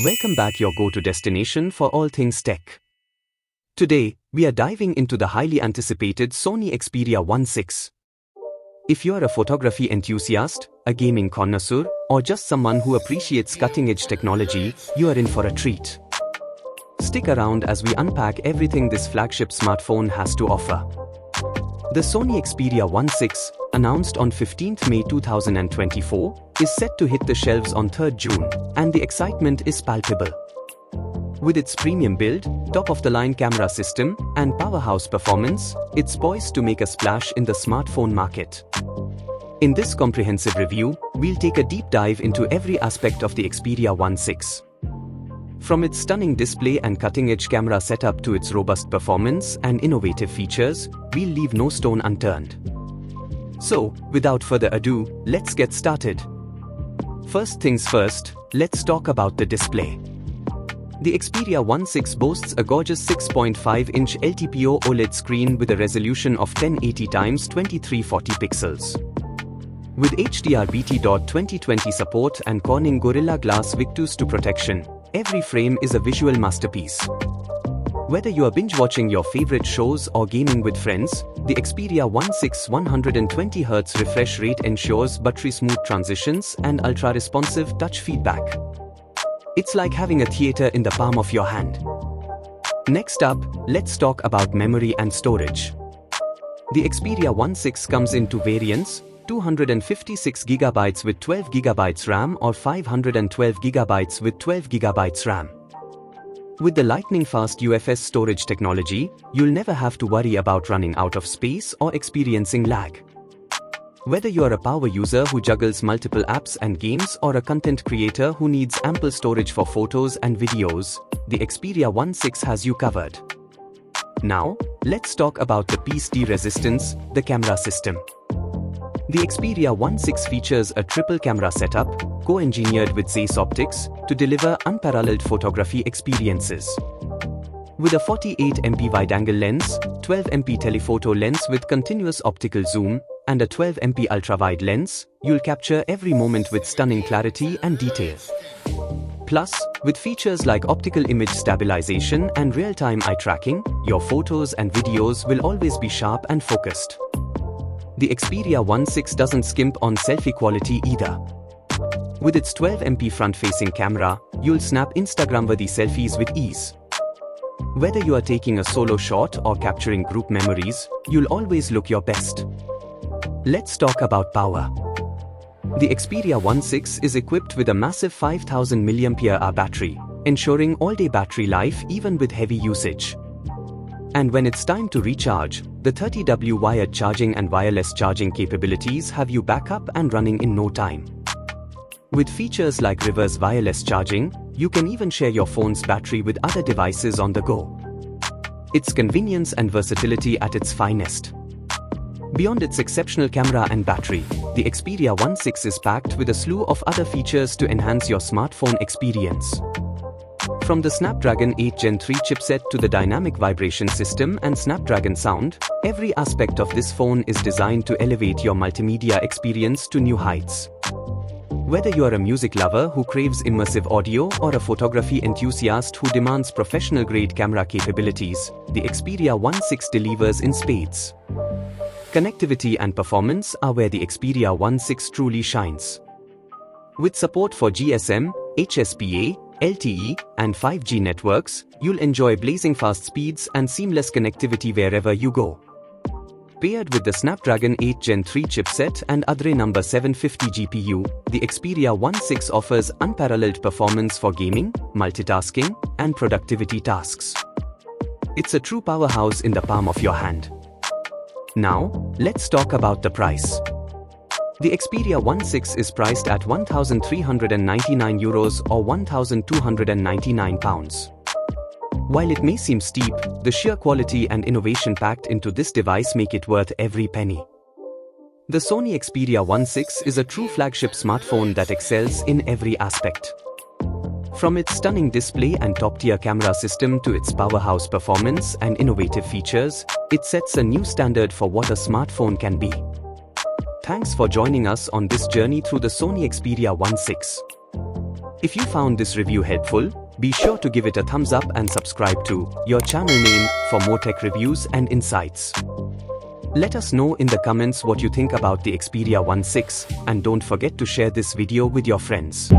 Welcome back, your go-to destination for all things tech. Today, we are diving into the highly anticipated Sony Xperia 1.6. If you're a photography enthusiast, a gaming connoisseur, or just someone who appreciates cutting-edge technology, you are in for a treat. Stick around as we unpack everything this flagship smartphone has to offer. The Sony Xperia 1.6, announced on 15th May 2024, is set to hit the shelves on 3rd June, and the excitement is palpable. With its premium build, top-of-the-line camera system, and powerhouse performance, it's poised to make a splash in the smartphone market. In this comprehensive review, we'll take a deep dive into every aspect of the Xperia 1.6. From its stunning display and cutting-edge camera setup to its robust performance and innovative features, we'll leave no stone unturned. So, without further ado, let's get started. First things first, let's talk about the display. The Xperia 1.6 boasts a gorgeous 6.5-inch LTPO OLED screen with a resolution of 1080x2340 pixels. With HDR-BT.2020 support and Corning Gorilla Glass Victus 2 protection, every frame is a visual masterpiece. Whether you are binge-watching your favorite shows or gaming with friends, the Xperia 1.6 120Hz refresh rate ensures buttery-smooth transitions and ultra-responsive touch feedback. It's like having a theater in the palm of your hand. Next up, let's talk about memory and storage. The Xperia 1.6 comes in two variants, 256GB with 12GB RAM or 512GB with 12GB RAM. With the lightning-fast UFS storage technology, you'll never have to worry about running out of space or experiencing lag. Whether you're a power user who juggles multiple apps and games or a content creator who needs ample storage for photos and videos, the Xperia 1.6 has you covered. Now, let's talk about the piece de resistance, the camera system. The Xperia 1.6 features a triple camera setup, co-engineered with Zeiss optics, to deliver unparalleled photography experiences. With a 48MP wide-angle lens, 12MP telephoto lens with continuous optical zoom, and a 12MP ultra-wide lens, you'll capture every moment with stunning clarity and detail. Plus, with features like optical image stabilization and real-time eye tracking, your photos and videos will always be sharp and focused. The Xperia 1.6 doesn't skimp on selfie quality either. With its 12MP front-facing camera, you'll snap Instagram-worthy selfies with ease. Whether you are taking a solo shot or capturing group memories, you'll always look your best. Let's talk about power. The Xperia 1.6 is equipped with a massive 5000 mAh battery, ensuring all-day battery life even with heavy usage. And when it's time to recharge, the 30W wired charging and wireless charging capabilities have you back up and running in no time. With features like reverse wireless charging, you can even share your phone's battery with other devices on the go. It's convenience and versatility at its finest. Beyond its exceptional camera and battery, the Xperia 1.6 is packed with a slew of other features to enhance your smartphone experience. From the Snapdragon 8 Gen 3 chipset to the dynamic vibration system and Snapdragon sound, every aspect of this phone is designed to elevate your multimedia experience to new heights. Whether you're a music lover who craves immersive audio or a photography enthusiast who demands professional-grade camera capabilities, the Xperia 1.6 delivers in spades. Connectivity and performance are where the Xperia 1.6 truly shines. With support for GSM, HSPA, LTE, and 5G networks, you'll enjoy blazing fast speeds and seamless connectivity wherever you go. Paired with the Snapdragon 8 Gen 3 chipset and Adreno 750 GPU, the Xperia 1.6 offers unparalleled performance for gaming, multitasking, and productivity tasks. It's a true powerhouse in the palm of your hand. Now, let's talk about the price. The Xperia 1.6 is priced at €1,399 or £1,299. While it may seem steep, the sheer quality and innovation packed into this device make it worth every penny. The Sony Xperia 1.6 is a true flagship smartphone that excels in every aspect. From its stunning display and top-tier camera system to its powerhouse performance and innovative features, it sets a new standard for what a smartphone can be. Thanks for joining us on this journey through the Sony Xperia 1.6. If you found this review helpful, be sure to give it a thumbs up and subscribe to your channel name for more tech reviews and insights. Let us know in the comments what you think about the Xperia 1.6 and don't forget to share this video with your friends.